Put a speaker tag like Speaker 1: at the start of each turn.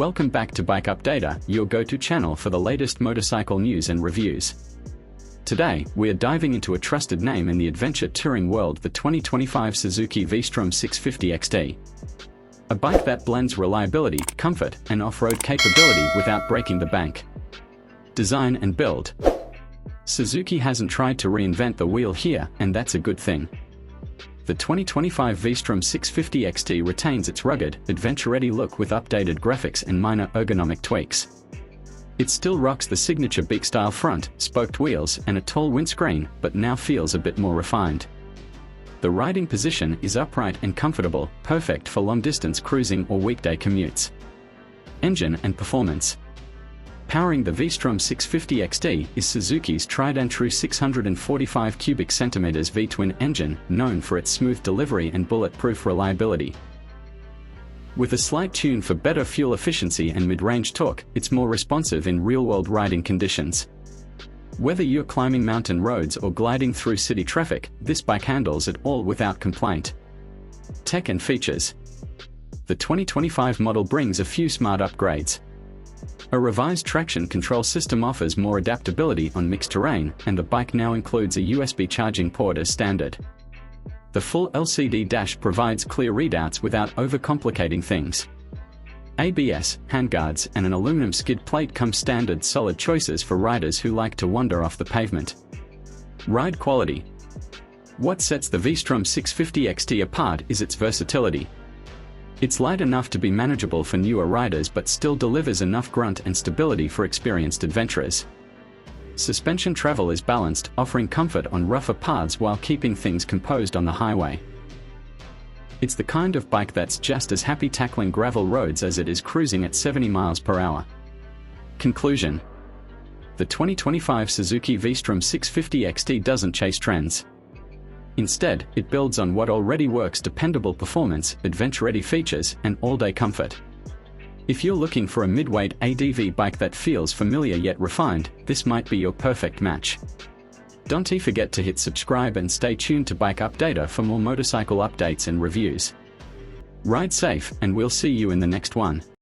Speaker 1: Welcome back to Bike Updater, your go-to channel for the latest motorcycle news and reviews. Today, we are diving into a trusted name in the adventure touring world, the 2025 Suzuki V-Strom 650 XT. A bike that blends reliability, comfort, and off-road capability without breaking the bank. Design and build. Suzuki hasn't tried to reinvent the wheel here, and that's a good thing. The 2025 V-Strom 650 XT retains its rugged, adventure-ready look with updated graphics and minor ergonomic tweaks. It still rocks the signature beak-style front, spoked wheels, and a tall windscreen, but now feels a bit more refined. The riding position is upright and comfortable, perfect for long-distance cruising or weekday commutes. Engine and performance. Powering the V-Strom 650 XT is Suzuki's tried-and-true 645 cubic centimeters V-twin engine, known for its smooth delivery and bulletproof reliability. With a slight tune for better fuel efficiency and mid-range torque, it's more responsive in real-world riding conditions. Whether you're climbing mountain roads or gliding through city traffic, this bike handles it all without complaint. Tech and features. The 2025 model brings a few smart upgrades. A revised traction control system offers more adaptability on mixed terrain, and the bike now includes a USB charging port as standard. The full LCD dash provides clear readouts without overcomplicating things. ABS, handguards, and an aluminum skid plate come standard, solid choices for riders who like to wander off the pavement. Ride quality. What sets the V-Strom 650 XT apart is its versatility. It's light enough to be manageable for newer riders but still delivers enough grunt and stability for experienced adventurers. Suspension travel is balanced, offering comfort on rougher paths while keeping things composed on the highway. It's the kind of bike that's just as happy tackling gravel roads as it is cruising at 70 miles per hour. Conclusion. The 2025 Suzuki V-Strom 650 XT doesn't chase trends. Instead, it builds on what already works: dependable performance, adventure-ready features, and all-day comfort. If you're looking for a mid-weight ADV bike that feels familiar yet refined, this might be your perfect match. Don't forget to hit subscribe and stay tuned to Bike Updater for more motorcycle updates and reviews. Ride safe, and we'll see you in the next one.